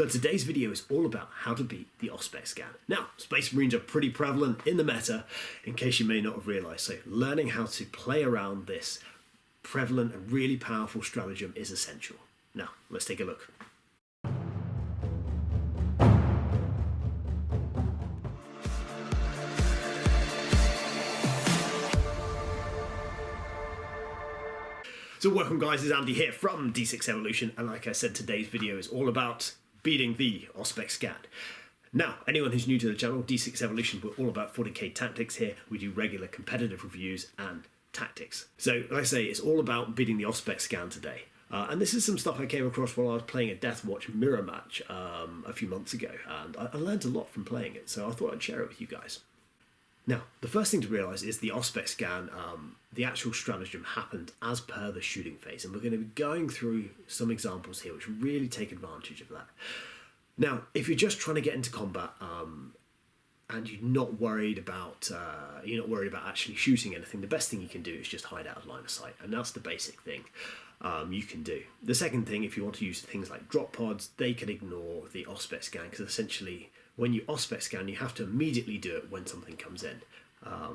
So today's video is all about how to beat the Auspex scan. Now, Space Marines are pretty prevalent in the meta, in case you may not have realised, so learning how to play around this prevalent and really powerful stratagem is essential. Now, let's take a look. So welcome guys, it's Andy here from D6 Evolution, and like I said, today's video is all about beating the Auspex scan. Now, anyone who's new to the channel, D6 Evolution, we're all about 40k tactics here. We do regular competitive reviews and tactics. So, like I say, it's all about beating the Auspex scan today. And this is some stuff I came across while I was playing a Deathwatch mirror match a few months ago, and I learned a lot from playing it, so I thought I'd share it with you guys. Now, the first thing to realise is the Auspex scan, the actual stratagem happened as per the shooting phase, and we're going to be going through some examples here which really take advantage of that. Now, if you're just trying to get into combat and you're not worried about actually shooting anything, the best thing you can do is just hide out of line of sight, and that's the basic thing you can do. The second thing, if you want to use things like drop pods, they can ignore the Auspex scan, because essentially when you Auspex scan, you have to immediately do it when something comes in.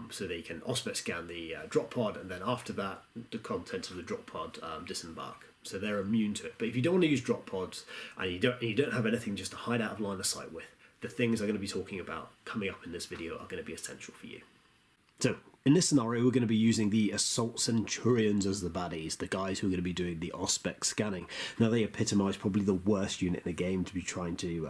So they can Auspex scan the drop pod, and then after that, the contents of the drop pod disembark. So they're immune to it. But if you don't want to use drop pods, and you don't have anything just to hide out of line of sight with, the things I'm going to be talking about coming up in this video are going to be essential for you. So in this scenario, we're going to be using the Assault Centurions as the baddies, the guys who are going to be doing the Auspex scanning. Now, they epitomise probably the worst unit in the game to be trying to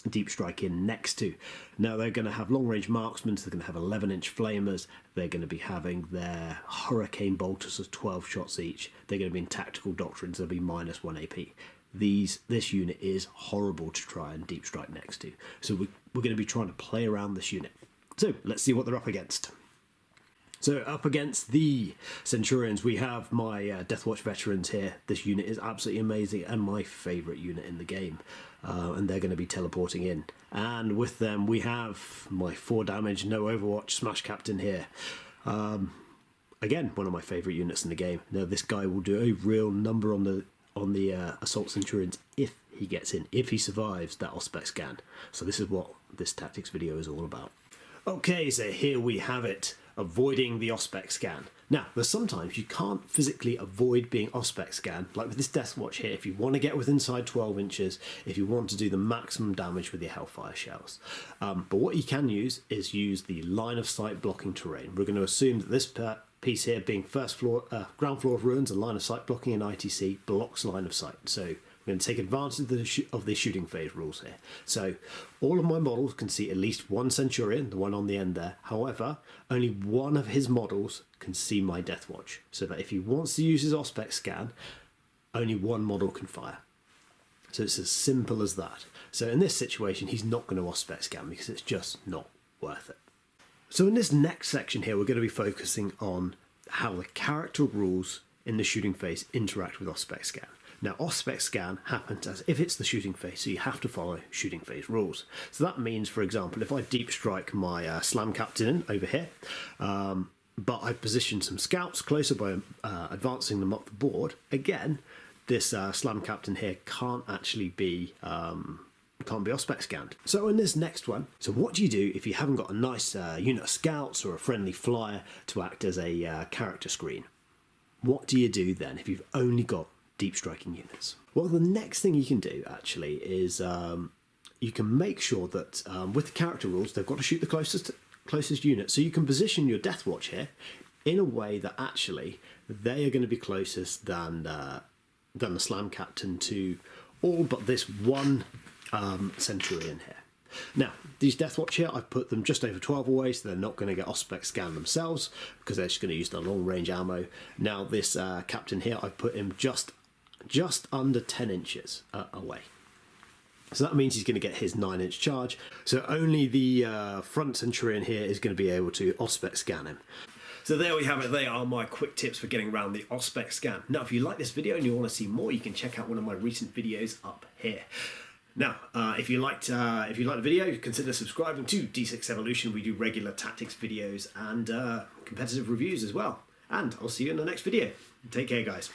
deep strike in next to. Now, they're going to have long-range marksmen, so they're going to have 11-inch flamers, they're going to be having their hurricane bolters of 12 shots each, they're going to be in tactical doctrines, they'll be -1 AP. This unit is horrible to try and deep strike next to, so we're going to be trying to play around this unit. So let's see what they're up against. So up against the Centurions, we have my Deathwatch veterans here. This unit is absolutely amazing and my favourite unit in the game. And they're going to be teleporting in. And with them, we have my 4 damage, no Overwatch Smash Captain here. Again, one of my favourite units in the game. Now, this guy will do a real number on the Assault Centurions if he gets in, if he survives that Auspex scan. So this is what this tactics video is all about. Okay, so here we have it, avoiding the Auspex scan. Now, there's sometimes you can't physically avoid being Auspex scan, like with this Deathwatch here, if you want to get within inside 12 inches, if you want to do the maximum damage with your Hellfire shells. But what you can use is use the line of sight blocking terrain. We're going to assume that this piece here, being ground floor of ruins and line of sight blocking in ITC, blocks line of sight. So we're going to take advantage of the shooting phase rules here. So all of my models can see at least one Centurion, the one on the end there. However, only one of his models can see my Deathwatch. So that if he wants to use his Auspex scan, only one model can fire. So it's as simple as that. So in this situation, he's not going to Auspex scan because it's just not worth it. So in this next section here, we're going to be focusing on how the character rules in the shooting phase interact with Auspex scan. Now, Auspex scan happens as if it's the shooting phase, so you have to follow shooting phase rules. So that means, for example, if I deep strike my Slam Captain in over here, but I position some scouts closer by advancing them up the board, again, this Slam Captain here can't actually be Auspex scanned. So in this next one, so what do you do if you haven't got a nice unit of scouts or a friendly flyer to act as a character screen? What do you do then if you've only got deep striking units? Well, the next thing you can do actually is you can make sure that with the character rules, they've got to shoot the closest unit. So you can position your Deathwatch here in a way that actually they are going to be closest than the Slam Captain to all but this one Centurion here. Now, these Deathwatch here, I've put them just over 12 away, so they're not going to get Auspex scan themselves, because they're just going to use the long-range ammo. Now, this Captain here, I've put him just under 10 inches away. So that means he's going to get his 9-inch charge, so only the front Centurion here is going to be able to Auspex scan him. So there we have it. They are my quick tips for getting around the Auspex scan. Now, if you like this video and you want to see more, you can check out one of my recent videos up here. Now, if you liked the video, consider subscribing to D6 Evolution. We do regular tactics videos and competitive reviews as well. And I'll see you in the next video. Take care, guys.